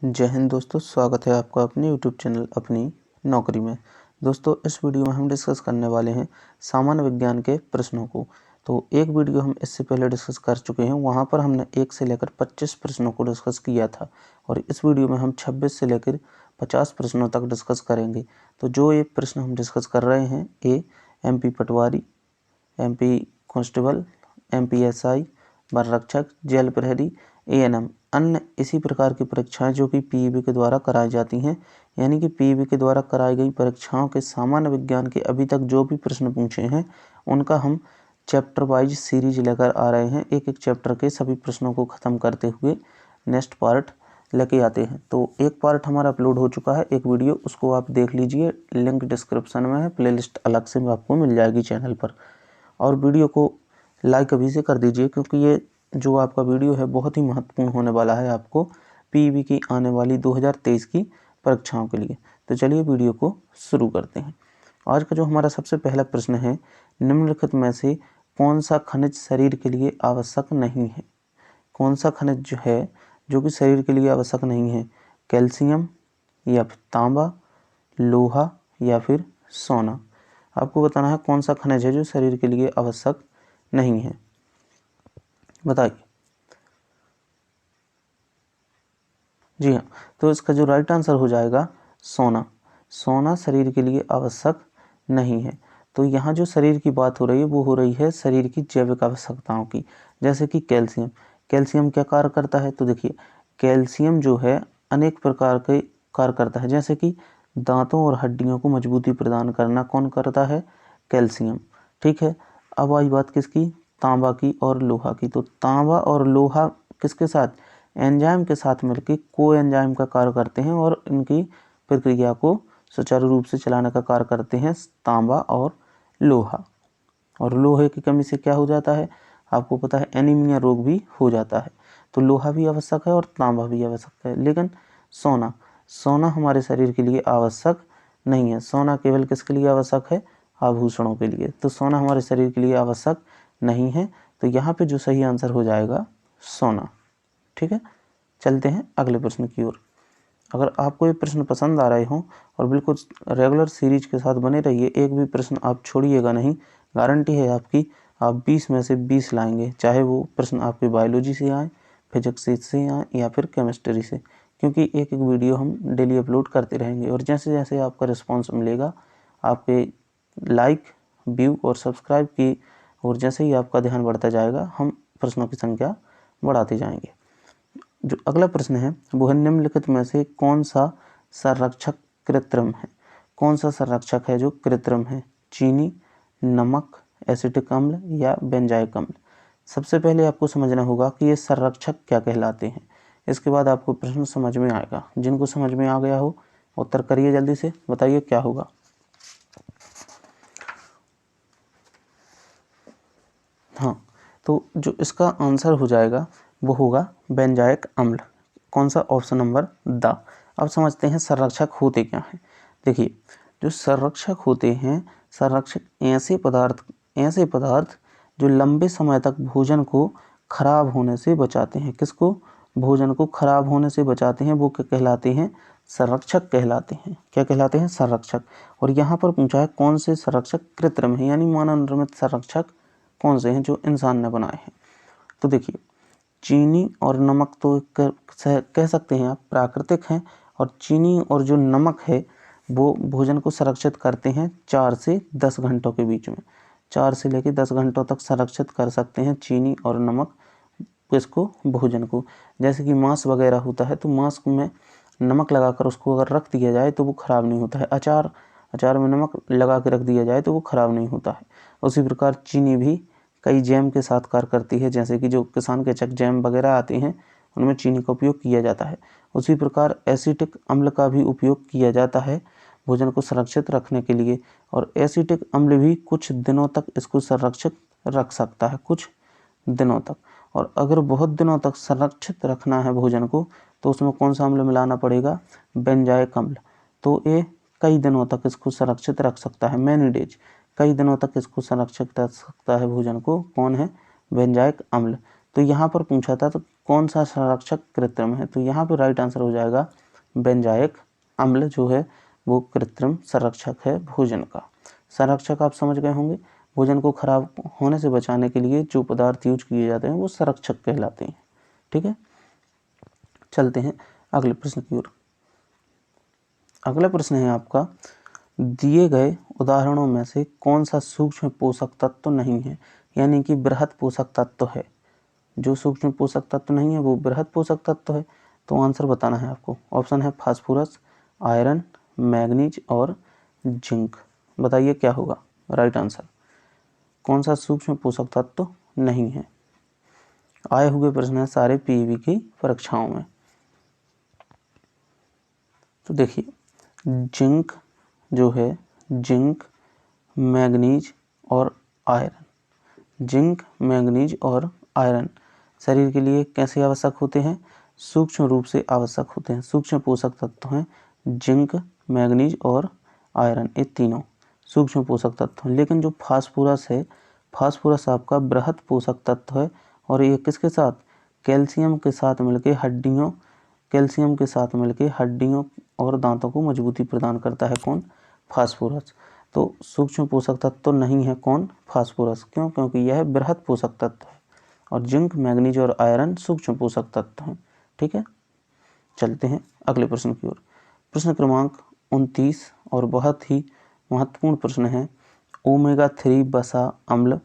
जय हिंद दोस्तों, स्वागत है आपका अपने YouTube चैनल अपनी नौकरी में। दोस्तों, इस वीडियो में हम डिस्कस करने वाले हैं सामान्य विज्ञान के प्रश्नों को। तो एक वीडियो हम इससे पहले डिस्कस कर चुके हैं, वहां पर हमने 1 से लेकर 25 प्रश्नों को डिस्कस किया था और इस वीडियो में हम 26 से लेकर 50 प्रश्नों तक डिस्कस करेंगे। तो जो ये प्रश्न हम डिस्कस कर रहे हैं, ये MP पटवारी, MP constable, MP SI, one रक्षक, जेल प्रहरी, ANM अन्य इसी प्रकार की परीक्षाएं जो कि PEB के द्वारा कराई जाती हैं, यानी कि PEB के द्वारा कराई गई परीक्षाओं के सामान्य विज्ञान के अभी तक जो भी प्रश्न पूछे हैं उनका हम चैप्टर वाइज सीरीज लेकर आ रहे हैं। एक एक चैप्टर के सभी प्रश्नों को ख़त्म करते हुए नेक्स्ट पार्ट लेके आते हैं। तो एक पार्ट हमारा अपलोड हो चुका है, एक वीडियो, उसको आप देख लीजिए, लिंक डिस्क्रिप्शन में है, प्लेलिस्ट अलग से आपको मिल जाएगी चैनल पर। और वीडियो को लाइक अभी से कर दीजिए क्योंकि ये जो आपका वीडियो है बहुत ही महत्वपूर्ण होने वाला है आपको PEB की आने वाली 2023 की परीक्षाओं के लिए। तो चलिए वीडियो को शुरू करते हैं। आज का जो हमारा सबसे पहला प्रश्न है, निम्नलिखित में से कौन सा खनिज शरीर के लिए आवश्यक नहीं है? कौन सा खनिज जो है जो कि शरीर के लिए आवश्यक नहीं है? कैल्शियम या फिर तांबा, लोहा या फिर सोना? आपको बताना है कौन सा खनिज है जो शरीर के लिए आवश्यक नहीं है, बताइए। जी हाँ, तो इसका जो राइट आंसर हो जाएगा सोना। सोना शरीर के लिए आवश्यक नहीं है। तो यहाँ जो शरीर की बात हो रही है वो हो रही है शरीर की जैविक आवश्यकताओं की, जैसे कि कैल्शियम। कैल्शियम क्या कार्य करता है? तो देखिए, कैल्शियम जो है अनेक प्रकार के कार्य करता है, जैसे कि दांतों और हड्डियों को मजबूती प्रदान करना कौन करता है? कैल्शियम। ठीक है, अब आई बात किसकी? तांबा की और लोहा की। तो तांबा और लोहा किसके साथ? एंजाइम के साथ मिलकर को एंजाइम का कार्य करते हैं और इनकी प्रक्रिया को सुचारू रूप से चलाने का कार्य करते हैं तांबा और लोहा। और लोहे की कमी से क्या हो जाता है? आपको पता है, एनीमिया रोग भी हो जाता है। तो लोहा भी आवश्यक है और तांबा भी आवश्यक है, लेकिन सोना हमारे शरीर के लिए आवश्यक नहीं है। सोना केवल किसके लिए आवश्यक है? आभूषणों के लिए। तो सोना हमारे शरीर के लिए आवश्यक नहीं है। तो यहाँ पे जो सही आंसर हो जाएगा सोना। ठीक है, चलते हैं अगले प्रश्न की ओर। अगर आपको ये प्रश्न पसंद आ रहे हों और बिल्कुल रेगुलर सीरीज के साथ बने रहिए, एक भी प्रश्न आप छोड़िएगा नहीं, गारंटी है आपकी, आप 20 में से 20 लाएंगे, चाहे वो प्रश्न आपके बायोलॉजी से आए, फिजिक्स से आए या फिर केमिस्ट्री से, क्योंकि एक एक वीडियो हम डेली अपलोड करते रहेंगे और जैसे जैसे आपका रिस्पॉन्स मिलेगा, आपके लाइक, व्यू और सब्सक्राइब की और जैसे ही आपका ध्यान बढ़ता जाएगा, हम प्रश्नों की संख्या बढ़ाते जाएंगे। जो अगला प्रश्न है वो है, निम्नलिखित में से कौन सा संरक्षक कृत्रिम है? कौन सा संरक्षक है जो कृत्रिम है? चीनी, नमक, एसिटिक अम्ल या बेंजाइक अम्ल? सबसे पहले आपको समझना होगा कि ये संरक्षक क्या कहलाते हैं, इसके बाद आपको प्रश्न समझ में आएगा। जिनको समझ में आ गया हो उत्तर करिए, जल्दी से बताइए क्या होगा। हाँ, तो जो इसका आंसर हो जाएगा वो होगा बेंजाइक अम्ल। कौन सा? Option number the. अब समझते हैं संरक्षक होते क्या हैं। देखिए, जो संरक्षक होते हैं, संरक्षक ऐसे पदार्थ जो लंबे समय तक भोजन को खराब होने से बचाते हैं। किसको? भोजन को खराब होने से बचाते हैं, वो क्या कहलाते हैं? संरक्षक कहलाते हैं। क्या कहलाते हैं? संरक्षक। और यहाँ पर पूछा है कौन से संरक्षक कृत्रिम है, यानी मानव निर्मित संरक्षक कौन से हैं जो इंसान ने बनाए हैं। तो देखिए, चीनी और नमक तो कह सकते हैं आप प्राकृतिक हैं, और चीनी और जो नमक है वो भोजन को संरक्षित करते हैं 4 से 10 घंटों के बीच में। 4 से लेकर 10 घंटों तक संरक्षित कर सकते हैं चीनी और नमक इसको, भोजन को। जैसे कि मांस वगैरह होता है, तो मांस में नमक लगाकर उसको अगर रख दिया जाए तो वो ख़राब नहीं होता है। अचार में नमक लगा के रख दिया जाए तो वो ख़राब नहीं होता है। उसी प्रकार चीनी भी कई जैम के साथ कार्य करती है, जैसे कि जो किसान के चक जैम वगैरह आते हैं उनमें चीनी का उपयोग किया जाता है। उसी प्रकार एसिटिक अम्ल का भी उपयोग किया जाता है भोजन को संरक्षित रखने के लिए, और एसिटिक अम्ल भी कुछ दिनों तक इसको संरक्षित रख सकता है, कुछ दिनों तक। और अगर बहुत दिनों तक संरक्षित रखना है भोजन को तो उसमें कौन सा अम्ल मिलाना पड़ेगा? बेंजाइक अम्ल। तो ये कई दिनों तक इसको संरक्षित रख सकता है, मैनी डेज, कई दिनों तक इसको संरक्षित रख सकता है भोजन को। कौन है? बेंजाइक अम्ल। तो यहाँ पर पूछा था तो कौन सा संरक्षक कृत्रिम है? तो यहाँ पे राइट आंसर हो जाएगा बेंजाइक अम्ल जो है वो कृत्रिम संरक्षक है भोजन का। संरक्षक आप समझ गए होंगे, भोजन को खराब होने से बचाने के लिए जो पदार्थ यूज किए जाते हैं वो संरक्षक कहलाते हैं। ठीक है, चलते हैं अगले प्रश्न की ओर। अगला प्रश्न है आपका, दिए गए उदाहरणों में से कौन सा सूक्ष्म पोषक तत्व नहीं है, यानी कि बृहत पोषक तत्व है। जो सूक्ष्म पोषक तत्व नहीं है वो बृहत पोषक तत्व है। तो आंसर बताना है आपको। ऑप्शन है फास्फोरस, आयरन, मैग्नीज और जिंक। बताइए क्या होगा राइट आंसर, कौन सा सूक्ष्म पोषक तत्व नहीं है। आए हुए प्रश्न है सारे पीईबी की परीक्षाओं में। तो देखिए जिंक जो है, जिंक, मैग्नीज और आयरन। जिंक, मैग्नीज और आयरन शरीर के लिए कैसे आवश्यक होते हैं? सूक्ष्म रूप से आवश्यक होते हैं। सूक्ष्म पोषक तत्व हैं जिंक, मैग्नीज और आयरन, ये तीनों सूक्ष्म पोषक तत्व हैं। लेकिन जो फास्फोरस है, फास्फोरस आपका बृहत पोषक तत्व है और ये किसके साथ? कैल्शियम के साथ मिलकर हड्डियों, कैल्शियम के साथ मिलकर हड्डियों और दांतों को मजबूती प्रदान करता है। कौन? फास्फोरस। तो सूक्ष्म पोषक तत्व तो नहीं है कौन? फास्फोरस। क्यों? क्योंकि यह बृहत पोषक तत्व है और जिंक, मैग्नीज और आयरन सूक्ष्म पोषक तत्व हैं। ठीक है, चलते हैं अगले प्रश्न की ओर। प्रश्न क्रमांक 29 और बहुत ही महत्वपूर्ण प्रश्न है। ओमेगा 3 वसा अम्ल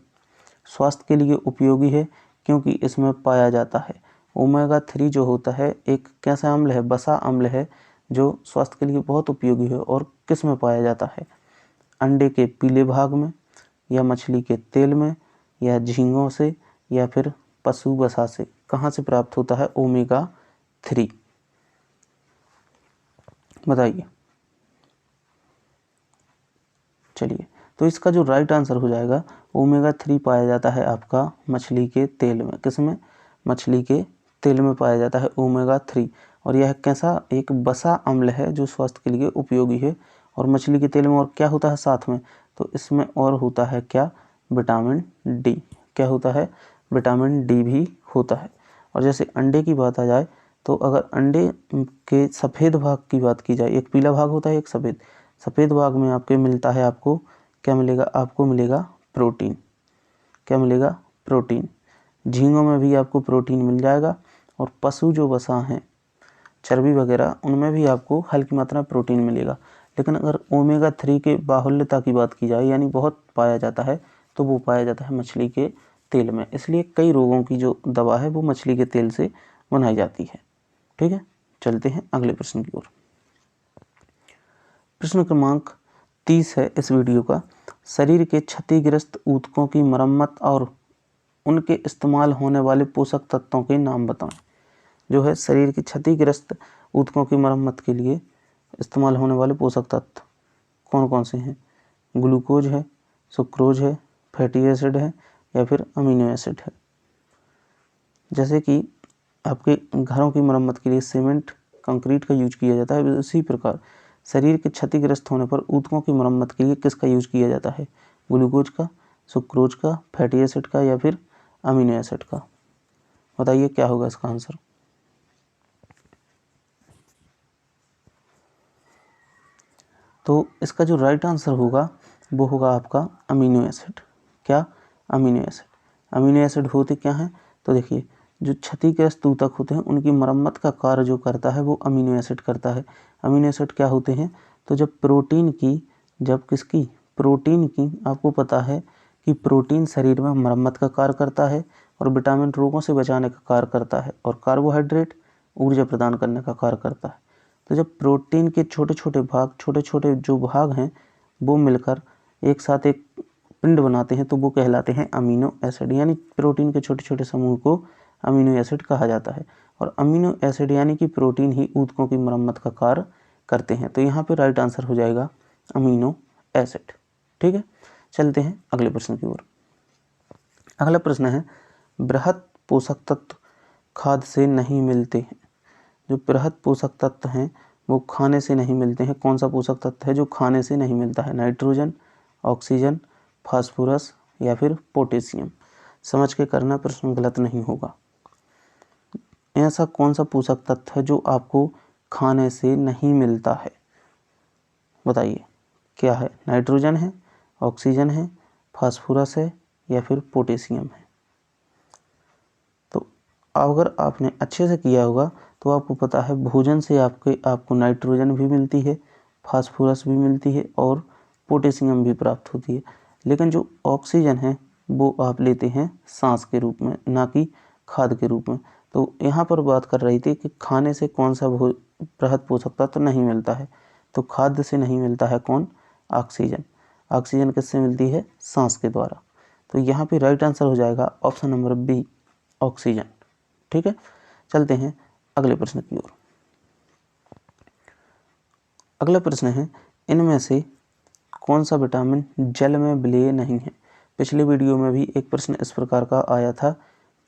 स्वास्थ्य के लिए उपयोगी है क्योंकि इसमें पाया जाता है। ओमेगा 3 जो होता है एक कैसा अम्ल है? वसा अम्ल है जो स्वास्थ्य के लिए बहुत उपयोगी है। और किस में पाया जाता है? अंडे के पीले भाग में, या मछली के तेल में, या झींगों से, या फिर पशु वसा से। कहाँ से प्राप्त होता है ओमेगा 3? बताइए। चलिए, तो इसका जो राइट आंसर हो जाएगा, ओमेगा 3 पाया जाता है आपका मछली के तेल में। किस में? मछली के तेल में पाया जाता है ओमेगा 3। और यह कैसा? एक वसा अम्ल है जो स्वास्थ्य के लिए उपयोगी है। और मछली के तेल में और क्या होता है साथ में? तो इसमें और होता है क्या? Vitamin D. क्या होता है? विटामिन डी भी होता है। और जैसे अंडे की बात आ जाए तो अगर अंडे के सफ़ेद भाग की बात की जाए, एक पीला भाग होता है एक सफ़ेद, सफ़ेद भाग में आपके मिलता है, आपको क्या मिलेगा? आपको मिलेगा प्रोटीन। क्या मिलेगा? प्रोटीन। झींगों में भी आपको प्रोटीन मिल जाएगा और पशु जो वसा हैं, चर्बी वगैरह, उनमें भी आपको हल्की मात्रा में प्रोटीन मिलेगा। लेकिन अगर ओमेगा 3 के बाहुल्यता की बात की जाए, यानी बहुत पाया जाता है, तो वो पाया जाता है मछली के तेल में। इसलिए कई रोगों की जो दवा है वो मछली के तेल से बनाई जाती है। ठीक है, चलते हैं अगले प्रश्न की ओर। प्रश्न क्रमांक 30 है इस वीडियो का। शरीर के क्षतिग्रस्त ऊतकों की मरम्मत और उनके इस्तेमाल होने वाले पोषक तत्वों के नाम बताएं। जो है शरीर के क्षतिग्रस्त ऊतकों की मरम्मत के लिए इस्तेमाल होने वाले पोषक तत्व कौन कौन से हैं? ग्लूकोज है, सुक्रोज है, फैटी एसिड है, या फिर अमीनो एसिड है। जैसे कि आपके घरों की मरम्मत के लिए सीमेंट, कंक्रीट का यूज किया जाता है, उसी प्रकार शरीर के क्षतिग्रस्त होने पर ऊतकों की मरम्मत के लिए किसका यूज किया जाता है? ग्लूकोज का, सुक्रोज का, फैटी एसिड का, या फिर अमीनो एसिड का। बताइए क्या होगा इसका आंसर। तो इसका जो राइट आंसर होगा वो होगा आपका अमीनो एसिड। क्या? Amino acid. अमीनो एसिड होते क्या हैं? तो देखिए, जो क्षतिग्रस्त ऊतक होते हैं उनकी मरम्मत का कार्य जो करता है वो अमीनो एसिड करता है। अमीनो एसिड क्या होते हैं? तो जब प्रोटीन की, जब किसकी? प्रोटीन की, आपको पता है कि प्रोटीन शरीर में मरम्मत का कार्य करता है और विटामिन रोगों से बचाने का कार्य करता है, और कार्बोहाइड्रेट ऊर्जा प्रदान करने का कार्य करता है। तो जब प्रोटीन के छोटे छोटे भाग, छोटे छोटे जो भाग हैं वो मिलकर एक साथ एक पिंड बनाते हैं तो वो कहलाते हैं अमीनो एसिड। यानी प्रोटीन के छोटे छोटे समूह को अमीनो एसिड कहा जाता है। और अमीनो एसिड यानी कि प्रोटीन ही ऊतकों की मरम्मत का कार्य करते हैं। तो यहाँ पे राइट आंसर हो जाएगा अमीनो एसिड। ठीक है, चलते हैं अगले प्रश्न की ओर। अगला प्रश्न है, बृहत पोषक तत्व खाद्य से नहीं मिलते हैं। जो बृहत पोषक तत्व हैं वो खाने से नहीं मिलते हैं। कौन सा पोषक तत्व है जो खाने से नहीं मिलता है? नाइट्रोजन, ऑक्सीजन, फास्फोरस, या फिर पोटेशियम। समझ के करना, प्रश्न गलत नहीं होगा। ऐसा कौन सा पोषक तत्व है जो आपको खाने से नहीं मिलता है? बताइए क्या है? नाइट्रोजन है, ऑक्सीजन है, फास्फोरस है या फिर पोटेशियम है? तो अगर आपने अच्छे से किया होगा तो आपको पता है भोजन से आपको नाइट्रोजन भी मिलती है, फास्फोरस भी मिलती है और पोटेशियम भी प्राप्त होती है। लेकिन जो ऑक्सीजन है वो आप लेते हैं सांस के रूप में, ना कि खाद्य के रूप में। तो यहाँ पर बात कर रही थी कि खाने से कौन सा बृहद पोषक तत्व नहीं मिलता है, तो खाद्य से नहीं मिलता है कौन? ऑक्सीजन। ऑक्सीजन किससे मिलती है? सांस के द्वारा। तो यहाँ पे राइट आंसर हो जाएगा ऑप्शन नंबर बी, ऑक्सीजन। ठीक है, चलते हैं अगले प्रश्न की ओर। अगला प्रश्न है, इनमें से कौन सा विटामिन जल में विलेय नहीं है? पिछले वीडियो में भी एक प्रश्न इस प्रकार का आया था,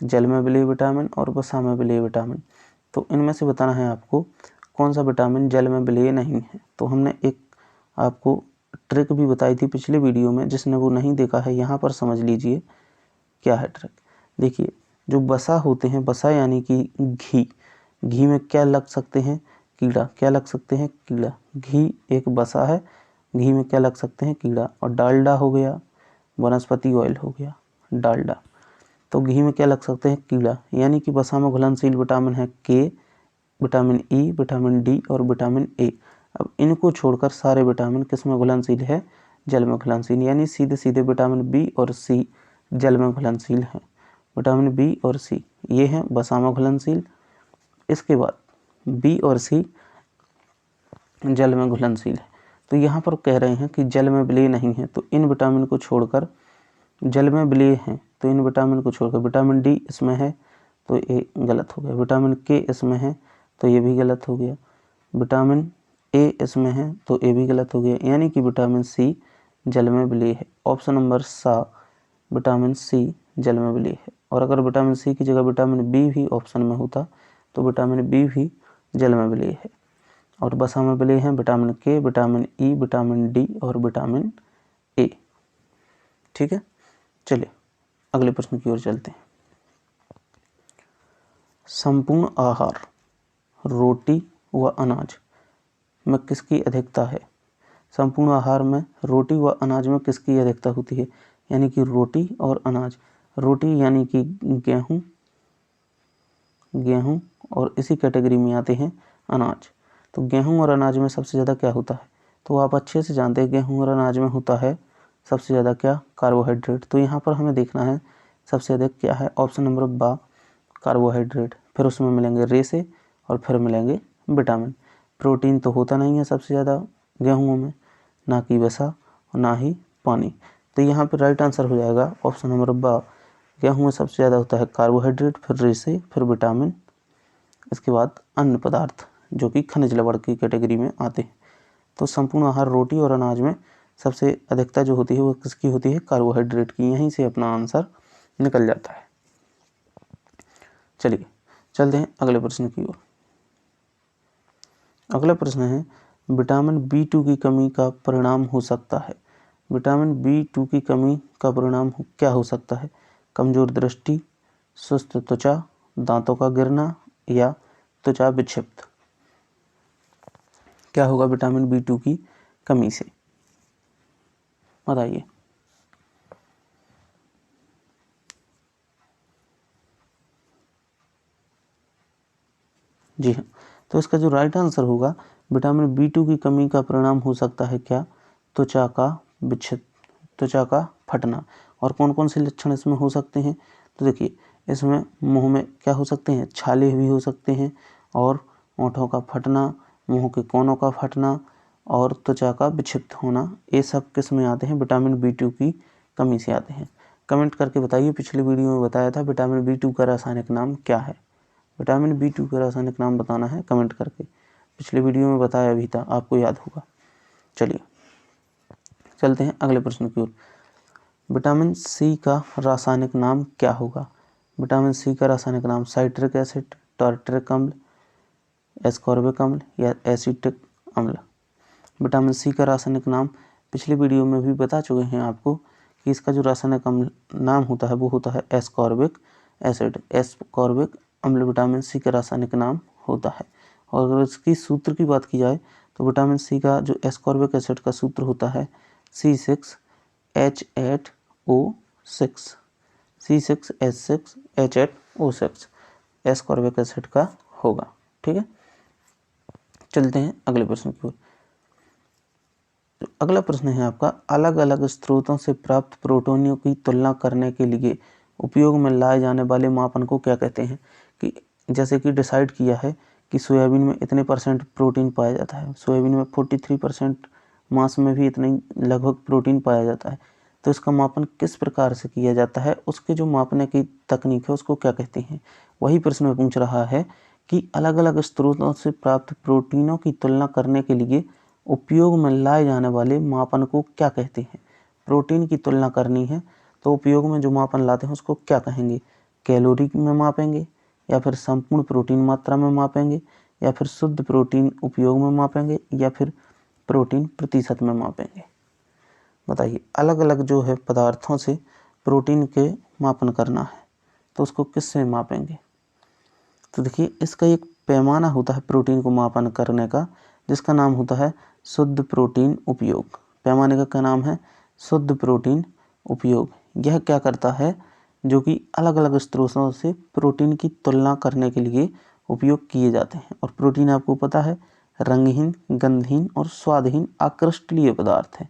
जल में विलेय विटामिन और वसा में विलेय विटामिन। तो इनमें से बताना है आपको कौन सा विटामिन जल में विलेय नहीं है। तो हमने एक आपको ट्रिक भी बताई थी पिछले वीडियो में, जिसने वो नहीं देखा है यहाँ पर समझ लीजिए क्या है ट्रिक। देखिए, जो वसा होते हैं, वसा यानी कि घी, घी में क्या लग सकते हैं? कीड़ा। क्या लग सकते हैं? कीड़ा। घी एक वसा है, घी में क्या लग सकते हैं? कीड़ा। और डालडा हो गया, वनस्पति ऑयल हो गया, डालडा। तो घी में क्या लग सकते हैं? कीड़ा। यानी कि वसा में घुलनशील विटामिन है के, विटामिन ई, विटामिन डी और विटामिन ए। अब इनको छोड़कर सारे विटामिन किस में घुलनशील है? जल में घुलनशील। यानी सीधे सीधे विटामिन बी और सी जल में घुलनशील हैं। विटामिन बी और सी ये हैं वसा में घुलनशील। इसके बाद बी और सी जल में घुलनशील है। तो यहाँ पर कह रहे हैं कि जल में विलेय नहीं है, तो इन विटामिन को छोड़कर, जल में विलेय हैं तो इन विटामिन को छोड़कर, विटामिन डी इसमें है तो ये गलत हो गया, विटामिन के इसमें है तो ये भी गलत हो गया, विटामिन ए इसमें है तो ये भी गलत हो गया। यानी कि विटामिन सी जल में विलेय है। ऑप्शन नंबर सा, विटामिन सी जल में विलेय है। और अगर विटामिन सी की जगह विटामिन बी भी ऑप्शन में होता तो विटामिन बी भी जल में विलेय है। और वसा में विलेय हैं विटामिन के, विटामिन ई, विटामिन डी और विटामिन ए। ठीक है, चलिए अगले प्रश्न की ओर चलते हैं। संपूर्ण आहार रोटी व अनाज में किसकी अधिकता है? संपूर्ण आहार में रोटी व अनाज में किसकी अधिकता होती है? यानी कि रोटी और अनाज। रोटी यानी कि गेहूं, गेहूं और इसी कैटेगरी में आते हैं अनाज। तो गेहूं और अनाज में सबसे ज़्यादा क्या होता है? तो आप अच्छे से जानते हैं गेहूं और अनाज में होता है सबसे ज़्यादा क्या? कार्बोहाइड्रेट। तो यहाँ पर हमें देखना है सबसे अधिक क्या है? ऑप्शन नंबर बा, कार्बोहाइड्रेट। फिर उसमें मिलेंगे रेशे और फिर मिलेंगे विटामिन। प्रोटीन तो होता नहीं है सबसे ज़्यादा गेहूँ में, ना कि वसा और ना ही पानी। तो यहाँ पर राइट आंसर हो जाएगा ऑप्शन नंबर बा, गेहूँ में सबसे ज़्यादा होता है कार्बोहाइड्रेट, फिर रेशे, फिर विटामिन, इसके बाद अन्य पदार्थ जो कि खनिज लवण की कैटेगरी में आते हैं। तो संपूर्ण आहार रोटी और अनाज में सबसे अधिकता जो होती है वो किसकी होती है? कार्बोहाइड्रेट की। यहीं से अपना आंसर निकल जाता है। चलिए चलते हैं अगले प्रश्न की ओर। अगला प्रश्न है, विटामिन B2 की कमी का परिणाम हो सकता है। विटामिन B2 की कमी का परिणाम क्या हो सकता है? कमजोर दृष्टि, सुस्त त्वचा, दांतों का गिरना या त्वचा विक्षिप्त। क्या होगा विटामिन B2 की कमी से? बताइए। जी हाँ, तो इसका जो राइट आंसर होगा, विटामिन B2 की कमी का परिणाम हो सकता है क्या? त्वचा का विक्षिप्त, त्वचा का फटना। और कौन कौन से लक्षण इसमें हो सकते हैं? तो देखिए, इसमें मुंह में क्या हो सकते हैं? छाले भी हो सकते हैं, और होंठों का फटना, मुंह के कोनों का फटना और त्वचा का विक्षिप्त होना, ये सब किस में आते हैं? विटामिन B2 की कमी से आते हैं। कमेंट करके बताइए, पिछले वीडियो में बताया था विटामिन B2 का रासायनिक नाम क्या है? विटामिन B2 का रासायनिक नाम बताना है कमेंट करके। पिछले वीडियो में बताया भी था, आपको याद होगा। चलिए चलते हैं अगले प्रश्न की ओर। विटामिन सी का रासायनिक नाम क्या होगा? विटामिन सी का रासायनिक नाम साइट्रिक एसिड, टार्टरिक अम्ल, एस्कॉर्बिक अम्ल या एसिटिक अम्ल। विटामिन सी का रासायनिक नाम पिछले वीडियो में भी बता चुके हैं आपको कि इसका जो रासायनिक अम्ल नाम होता है वो होता है एस्कॉर्बिक एसिड। एस्कॉर्बिक अम्ल विटामिन सी का रासायनिक नाम होता है। और अगर इसकी सूत्र की बात की जाए तो विटामिन सी का जो एस्कॉर्बिक एसिड का सूत्र होता है C6H8O6, C6H8O6 एस्कॉर्बिक एसिड का होगा। ठीक है, चलते हैं अगले प्रश्न की ओर। तो अगला प्रश्न है आपका, अलग अलग स्रोतों से प्राप्त प्रोटीनों की तुलना करने के लिए उपयोग में लाए जाने वाले मापन को क्या कहते हैं। कि जैसे कि डिसाइड किया है कि सोयाबीन में इतने % प्रोटीन पाया जाता है, सोयाबीन में 43% मांस में भी इतने लगभग प्रोटीन पाया जाता है, तो इसका मापन किस प्रकार से किया जाता है, उसके जो मापने की तकनीक है उसको क्या कहते हैं। वही प्रश्न में पूछ रहा है कि अलग अलग स्रोतों से प्राप्त प्रोटीनों की तुलना करने के लिए उपयोग में लाए जाने वाले मापन को क्या कहते हैं। प्रोटीन की तुलना करनी है तो उपयोग में जो मापन लाते हैं उसको क्या कहेंगे। कैलोरी में मापेंगे, या फिर संपूर्ण प्रोटीन मात्रा में मापेंगे, या फिर शुद्ध प्रोटीन उपयोग में मापेंगे, या फिर प्रोटीन प्रतिशत में मापेंगे। बताइए, अलग अलग जो है पदार्थों से प्रोटीन के मापन करना है तो उसको किससे मापेंगे। तो देखिए, इसका एक पैमाना होता है प्रोटीन को मापन करने का, जिसका नाम होता है शुद्ध प्रोटीन उपयोग। पैमाने का क्या नाम है, शुद्ध प्रोटीन उपयोग। यह क्या करता है, जो कि अलग अलग स्रोतों से प्रोटीन की तुलना करने के लिए उपयोग किए जाते हैं। और प्रोटीन आपको पता है रंगहीन, गंधहीन और स्वादहीन अक्रिस्टलीय पदार्थ है।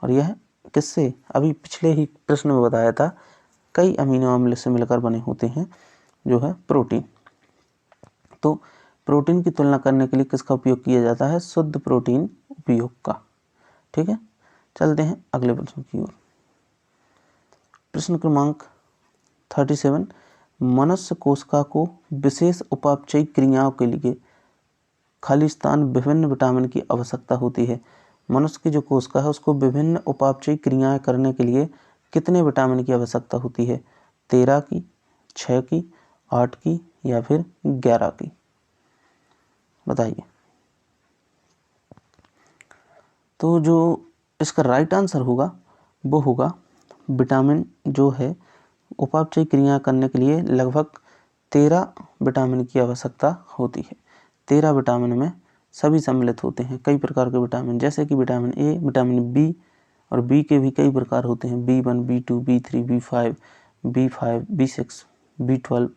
और यह किससे, अभी पिछले ही प्रश्न में बताया था, कई अमीनो अम्ल से मिलकर बने होते हैं जो है प्रोटीन। तो प्रोटीन की तुलना करने के लिए किसका उपयोग किया जाता है, शुद्ध प्रोटीन उपयोग का। ठीक है, चलते हैं अगले प्रश्न की ओर। प्रश्न क्रमांक 37, मनुष्य कोशिका को विशेष उपापचयी क्रियाओं के लिए खालिस्तान विभिन्न विटामिन की आवश्यकता होती है। मनुष्य की जो कोशिका है उसको विभिन्न उपापचयी क्रियाएं करने के लिए कितने विटामिन की आवश्यकता होती है, 13 की, 6 की, 8 की, या फिर 11 की। बताइए। तो जो इसका राइट आंसर होगा वो होगा विटामिन जो है उपापचयी क्रिया करने के लिए लगभग 13 विटामिन की आवश्यकता होती है। 13 विटामिन में सभी सम्मिलित होते हैं, कई प्रकार के विटामिन, जैसे कि विटामिन ए, विटामिन बी, और बी के भी कई प्रकार होते हैं, B1, B2, B3, B5, B6, B12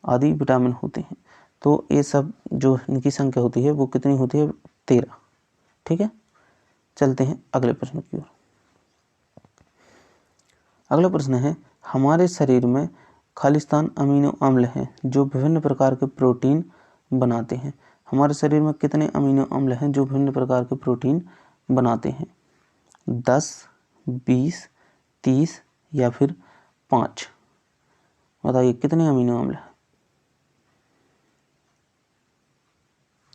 आदि विटामिन होते हैं। तो ये सब जो इनकी संख्या होती है वो कितनी होती है, 13। ठीक है, चलते हैं अगले प्रश्न की ओर। अगला प्रश्न है, हमारे शरीर में खालिस्तान अमीनो अम्ल हैं जो विभिन्न प्रकार के प्रोटीन बनाते हैं। हमारे शरीर में कितने अमीनो अम्ल हैं जो विभिन्न प्रकार के प्रोटीन बनाते हैं, 10, 20, 30 या फिर 5। बताइए कितने अमीनो अम्ल हैं।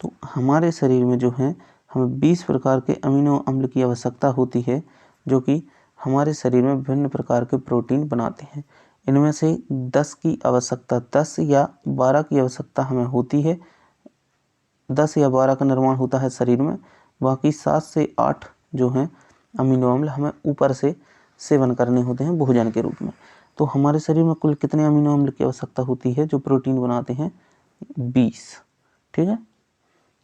तो हमारे शरीर में जो है हमें 20 प्रकार के अमीनो अम्ल की आवश्यकता होती है, जो कि हमारे शरीर में विभिन्न प्रकार के प्रोटीन बनाते हैं। इनमें से 10 की आवश्यकता, 10 या 12 की आवश्यकता हमें होती है, 10 या 12 का निर्माण होता है शरीर में। बाकी 7 से 8 जो हैं अमीनो अम्ल हमें ऊपर से सेवन करने होते हैं भोजन के रूप में। तो हमारे शरीर में कुल कितने अमीनो अम्ल की आवश्यकता होती है जो प्रोटीन बनाते हैं, 20। ठीक है,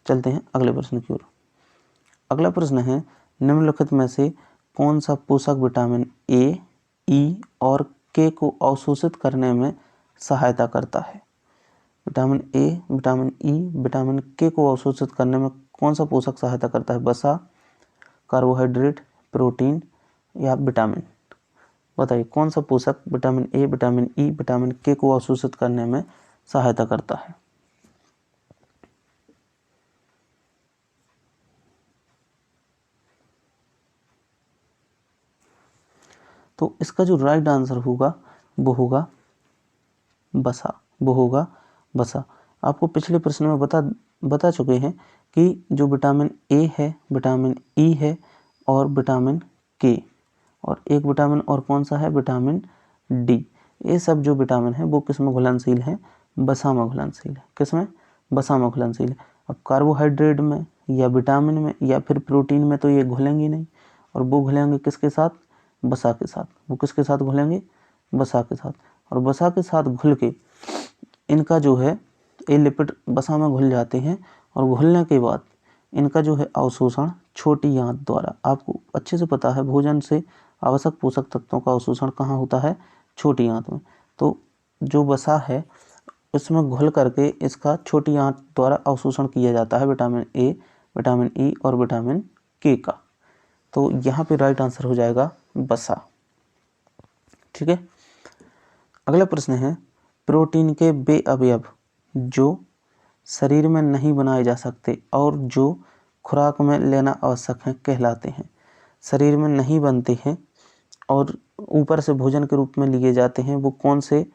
चलते हैं अगले प्रश्न की ओर। अगला प्रश्न है, निम्नलिखित में से कौन सा पोषक विटामिन ए, ई और के को अवशोषित करने में सहायता करता है। Vitamin A, vitamin E, vitamin के को अवशोषित करने में कौन सा पोषक सहायता करता है, वसा, कार्बोहाइड्रेट, प्रोटीन या विटामिन। बताइए कौन सा पोषक vitamin A, vitamin E, vitamin के को अवशोषित करने में सहायता करता है। तो इसका जो राइट आंसर होगा वो होगा वसा, वो होगा वसा। आपको पिछले प्रश्न में बता चुके हैं कि जो विटामिन ए है, विटामिन ई है और विटामिन के, और एक विटामिन और कौन सा है, विटामिन डी। ये सब जो विटामिन है वो किस में घुलनशील है, वसा में घुलनशील है। किस में, वसा में घुलनशील है। अब कार्बोहाइड्रेट में या विटामिन में या फिर प्रोटीन में तो ये घुलेंगे नहीं, और वो घुलेंगे किसके साथ, वसा के साथ। वो किसके साथ घुलेंगे, वसा के साथ। और वसा के साथ घुल के इनका जो है ये लिपिड वसा में घुल जाते हैं और घुलने के बाद इनका जो है अवशोषण छोटी आंत द्वारा, आपको अच्छे से पता है भोजन से आवश्यक पोषक तत्वों का अवशोषण कहाँ होता है, छोटी आंत में। तो जो वसा है उसमें घुल करके इसका छोटी आंत द्वारा अवशोषण किया जाता है विटामिन ए, विटामिन ई और विटामिन के का। तो यहाँ पे राइट आंसर हो जाएगा वसा। ठीक है, अगला प्रश्न है प्रोटीन के वे अवयव जो शरीर में नहीं बनाए जा सकते और जो खुराक में लेना आवश्यक है कहलाते हैं। शरीर में नहीं बनते हैं और ऊपर से भोजन के रूप में लिए जाते हैं, वो कौन से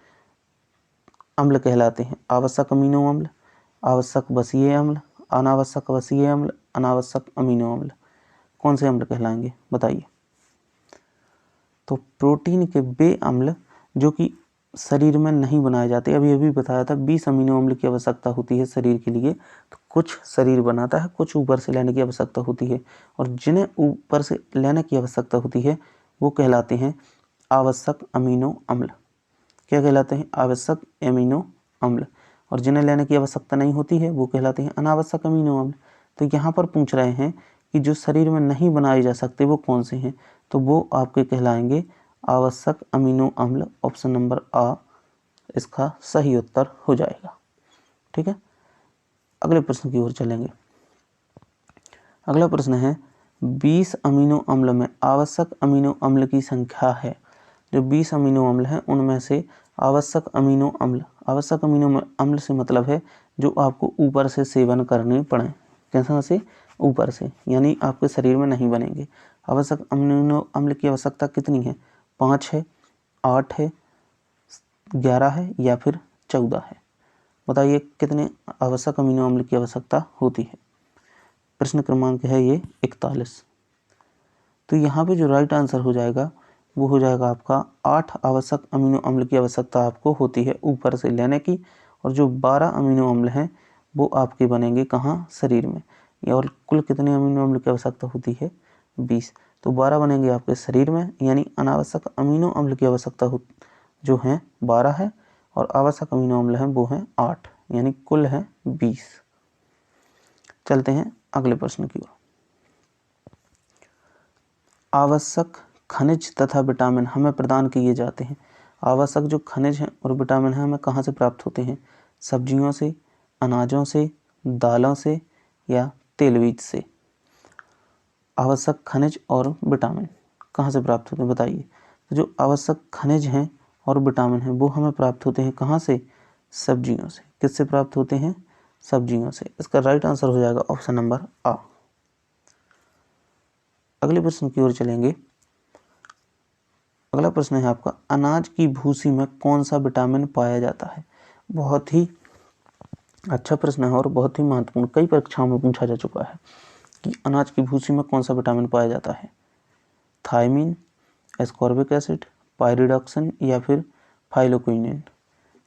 अम्ल कहलाते हैं? आवश्यक अमीनो अम्ल, आवश्यक वसीय अम्ल, अनावश्यक वसीय अम्ल, अनावश्यक अमीनो अम्ल। कौन से अम्ल कहलाएंगे बताइए। तो प्रोटीन के वे अम्ल जो कि शरीर में नहीं बनाए जाते, अभी अभी बताया था 20 अमीनो अम्ल की आवश्यकता होती है शरीर के लिए, तो कुछ शरीर बनाता है, कुछ ऊपर से लेने की आवश्यकता होती है, और जिन्हें ऊपर से लेने की आवश्यकता होती है वो कहलाते हैं आवश्यक अमीनो अम्ल। क्या कहलाते हैं? आवश्यक अमीनो अम्ल। और जिन्हें लेने की आवश्यकता नहीं होती है वो कहलाते हैं अनावश्यक अमीनो अम्ल। तो यहाँ पर पूछ रहे हैं कि जो शरीर में नहीं बनाए जा सकते वो कौन से हैं, तो वो आपके कहलाएंगे आवश्यक अमीनो अम्ल। ऑप्शन नंबर आ इसका सही उत्तर हो जाएगा। ठीक है, अगले प्रश्न की ओर चलेंगे। अगला प्रश्न है 20 अमीनो अम्ल में आवश्यक अमीनो अम्ल की संख्या है। जो 20 अमीनो अम्ल हैं उनमें से आवश्यक अमीनो अम्ल से मतलब है जो आपको ऊपर से सेवन करने पड़े। कैसा से? ऊपर से, यानी आपके शरीर में नहीं बनेंगे। आवश्यक अमीनो अम्ल की आवश्यकता कितनी है? 5 है, 8 है, 11 है या फिर 14 है? बताइए कितने आवश्यक अमीनो अम्ल की आवश्यकता होती है। प्रश्न क्रमांक है ये 41। तो यहाँ पे जो राइट आंसर हो जाएगा वो हो जाएगा आपका 8 आवश्यक अमीनो अम्ल की आवश्यकता आपको होती है ऊपर से लेने की, और जो 12 अमीनो अम्ल हैं वो आपके बनेंगे कहाँ? शरीर में। और कुल कितने अमीनो अम्ल की आवश्यकता होती है? 20। तो 12 बनेंगे आपके शरीर में, यानी अनावश्यक अमीनो अम्ल की आवश्यकता जो है 12 है, और आवश्यक अमीनो अम्ल हैं वो हैं 8, यानी कुल है 20। चलते हैं अगले प्रश्न की ओर। आवश्यक खनिज तथा विटामिन हमें प्रदान किए जाते हैं। आवश्यक जो खनिज हैं और विटामिन हैं हमें कहाँ से प्राप्त होते हैं? सब्जियों से, अनाजों से, दालों से या तेलबीज से। आवश्यक खनिज और विटामिन कहाँ से प्राप्त होते हैं बताइए। तो जो आवश्यक खनिज हैं और विटामिन हैं वो हमें प्राप्त होते हैं कहाँ से? सब्जियों से। किससे प्राप्त होते हैं? सब्जियों से। इसका राइट आंसर हो जाएगा ऑप्शन नंबर आ। अगले प्रश्न की ओर चलेंगे। अगला प्रश्न है आपका अनाज की भूसी में कौन सा विटामिन पाया जाता है? बहुत ही अच्छा प्रश्न है और बहुत ही महत्वपूर्ण, कई परीक्षाओं में पूछा जा चुका है कि अनाज की भूसी में कौन सा विटामिन पाया जाता है। थायमीन, एस्कॉर्बिक एसिड, पायरिडॉक्सिन या फिर फाइलोक्विनिन।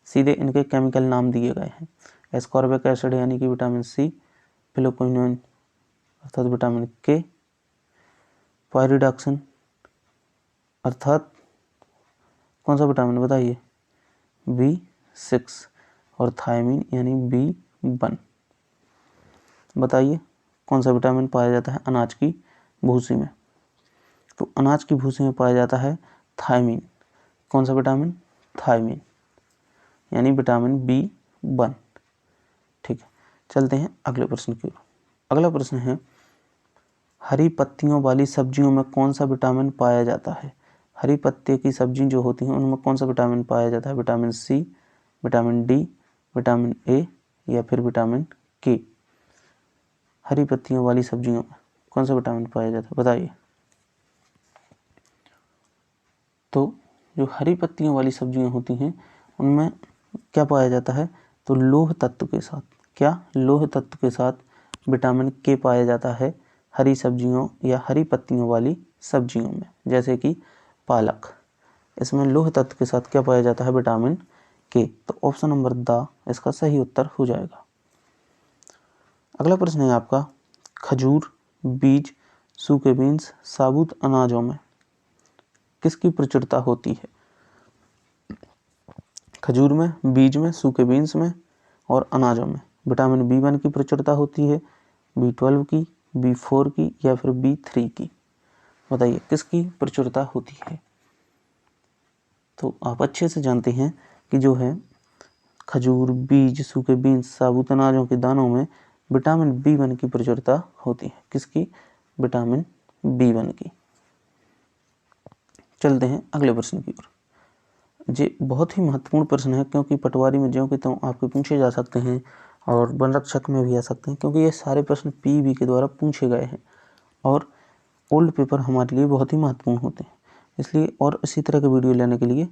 सीधे इनके केमिकल नाम दिए गए हैं। एस्कॉर्बिक एसिड यानी कि विटामिन सी, फाइलोक्विनिन अर्थात विटामिन के, पायरिडॉक्सिन अर्थात कौन सा विटामिन बताइए? B6, और थायमीन यानी B1। बताइए कौन सा विटामिन पाया जाता है अनाज की भूसी में? तो अनाज की भूसी में पाया जाता है थायमीन। कौन सा विटामिन? थायमीन, यानी विटामिन B1। ठीक है, चलते हैं अगले प्रश्न की ओर। अगला प्रश्न है हरी पत्तियों वाली सब्जियों में कौन सा विटामिन पाया जाता है? हरी पत्ते की सब्जी जो होती हैं उनमें कौन सा विटामिन पाया जाता है? Vitamin C, vitamin D, vitamin A या फिर विटामिन के। हरी पत्तियों वाली सब्जियों में कौन सा विटामिन पाया जाता है बताइए। तो जो हरी पत्तियों वाली सब्जियां होती हैं उनमें क्या पाया जाता है? तो लौह तत्व के साथ, क्या? लौह तत्व के साथ विटामिन के पाया जाता है हरी सब्जियों या हरी पत्तियों वाली सब्जियों में, जैसे कि पालक। इसमें लौह तत्व के साथ क्या पाया जाता है? विटामिन के। तो ऑप्शन नंबर द इसका सही उत्तर हो जाएगा। अगला प्रश्न है आपका खजूर, बीज, सूखे बीन्स, साबुत अनाजों में किसकी प्रचुरता होती है? खजूर में, बीज में, सूखे बीन्स में और अनाजों में विटामिन B1 की प्रचुरता होती है, B12 की, B4 की या फिर B3 की? बताइए किसकी प्रचुरता होती है? तो आप अच्छे से जानते हैं कि जो है खजूर, बीज, सूखे बीन्स, साबुत अनाजों के दानों में विटामिन B1 की प्रचुरता होती है। किसकी? विटामिन B1 की। चलते हैं अगले प्रश्न की ओर। ये बहुत ही महत्वपूर्ण प्रश्न है क्योंकि पटवारी में ज्यों के त्यों आपके पूछे जा सकते हैं और वन रक्षक में भी आ सकते हैं, क्योंकि ये सारे प्रश्न PV के द्वारा पूछे गए हैं और ओल्ड पेपर हमारे लिए बहुत ही महत्वपूर्ण होते हैं। इसलिए और इसी तरह के वीडियो लेने के लिए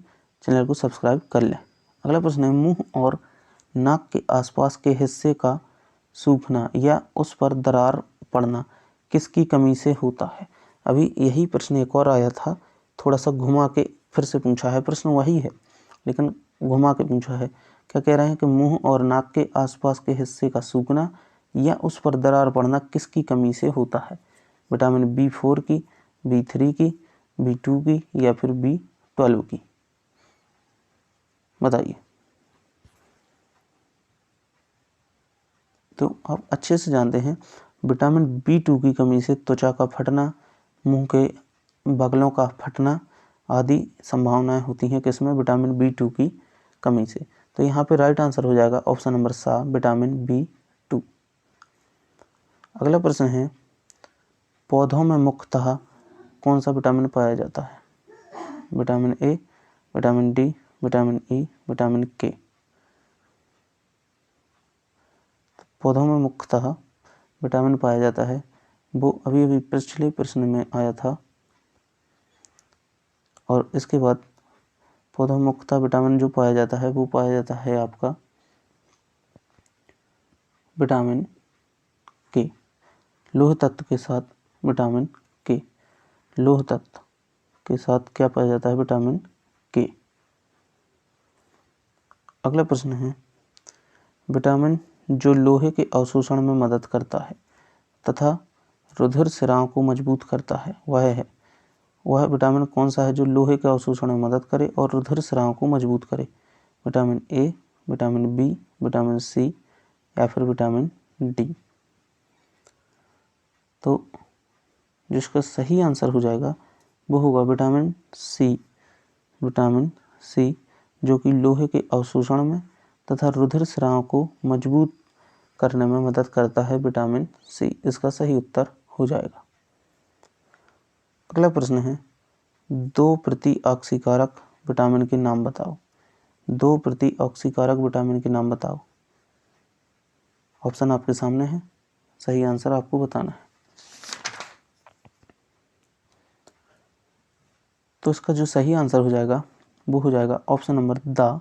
चैनल को सब्सक्राइब कर लें। अगला प्रश्न है, मुंह और नाक के आसपास के हिस्से का सूखना या उस पर दरार पड़ना किसकी कमी से होता है? अभी यही प्रश्न एक और आया था, थोड़ा सा घुमा के फिर से पूछा है, प्रश्न वही है लेकिन घुमा के पूछा है। क्या कह रहे हैं कि मुंह और नाक के आसपास के हिस्से का सूखना या उस पर दरार पड़ना किसकी कमी से होता है? विटामिन B4 की, B3 की, B2 की या फिर B12 की? बताइए। तो आप अच्छे से जानते हैं विटामिन B2 की कमी से त्वचा का फटना, मुंह के बगलों का फटना आदि संभावनाएं होती हैं। किसमें? विटामिन B2 की कमी से। तो यहाँ पे राइट आंसर हो जाएगा ऑप्शन नंबर सा, विटामिन B2। अगला प्रश्न है, पौधों में मुख्यतः कौन सा विटामिन पाया जाता है? Vitamin A, vitamin D, vitamin E, vitamin के? पौधों में मुख्यतः विटामिन पाया जाता है, वो अभी अभी पिछले प्रश्न में आया था। और इसके बाद पौधों में मुख्यतः विटामिन जो पाया जाता है वो पाया जाता है आपका विटामिन के, लोह तत्व के साथ विटामिन के। लोह तत्व के साथ क्या पाया जाता है? विटामिन के। अगला प्रश्न है, विटामिन जो लोहे के अवशोषण में मदद करता है तथा रुधिर सिराओं को मजबूत करता है वह विटामिन कौन सा है जो लोहे के अवशोषण में मदद करे और रुधिर सिराओं को मजबूत करे? Vitamin A, vitamin B, vitamin C या फिर विटामिन डी? तो जिसका सही आंसर हो जाएगा वो होगा विटामिन सी। विटामिन सी जो कि लोहे के अवशोषण में तथा रुधिर स्राव को मजबूत करने में मदद करता है। विटामिन सी इसका सही उत्तर हो जाएगा। अगला प्रश्न है, 2 प्रतिऑक्सीकारक विटामिन के नाम बताओ। 2 प्रतिऑक्सीकारक विटामिन के नाम बताओ। ऑप्शन आपके सामने है, सही आंसर आपको बताना है। तो इसका जो सही आंसर हो जाएगा वो हो जाएगा option number D,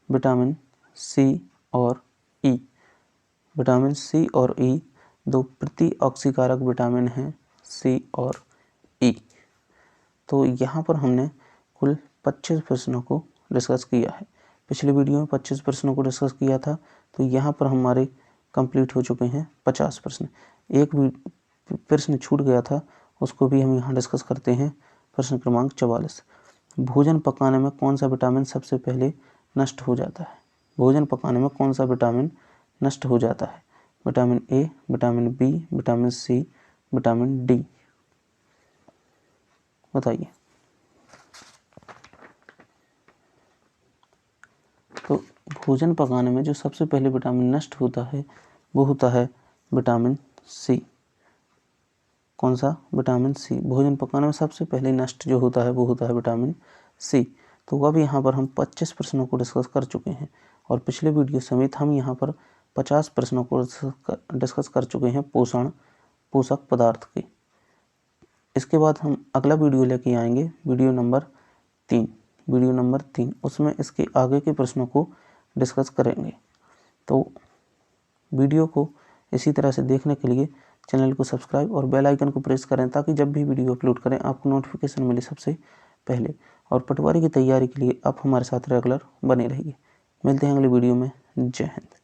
vitamin C और ई। विटामिन सी और ई 2 प्रतिऑक्सीकारक विटामिन हैं, सी और ई। तो यहाँ पर हमने कुल 25 प्रश्नों को डिस्कस किया है। पिछले वीडियो में 25 प्रश्नों को डिस्कस किया था, तो यहाँ पर हमारे कंप्लीट हो चुके हैं 50 प्रश्न। एक प्रश्न छूट गया था, उसको भी हम यहाँ डिस्कस करते हैं। प्रश्न क्रमांक 44, भोजन पकाने में कौन सा विटामिन सबसे पहले नष्ट हो जाता है? भोजन पकाने में कौन सा विटामिन नष्ट हो जाता है? Vitamin A, vitamin B, vitamin C, vitamin D? बताइए। तो भोजन पकाने में जो सबसे पहले विटामिन नष्ट होता है वो होता है विटामिन सी। कौन सा? Vitamin C. भोजन पकाने में सबसे पहले नष्ट जो होता है वो होता है विटामिन सी। तो अब यहाँ पर हम 25 प्रश्नों को डिस्कस कर चुके हैं और पिछले वीडियो समेत हम यहाँ पर 50 प्रश्नों को डिस्कस कर चुके हैं पोषक पदार्थ के। इसके बाद हम अगला वीडियो लेके आएंगे, वीडियो नंबर 3। उसमें इसके आगे के प्रश्नों को डिस्कस करेंगे। तो वीडियो को इसी तरह से देखने के लिए चैनल को सब्सक्राइब और बेल आइकन को प्रेस करें ताकि जब भी वीडियो अपलोड करें आपको नोटिफिकेशन मिले सबसे पहले। और पटवारी की तैयारी के लिए आप हमारे साथ रेगुलर बने रहिए। मिलते हैं अगले वीडियो में। जय हिंद।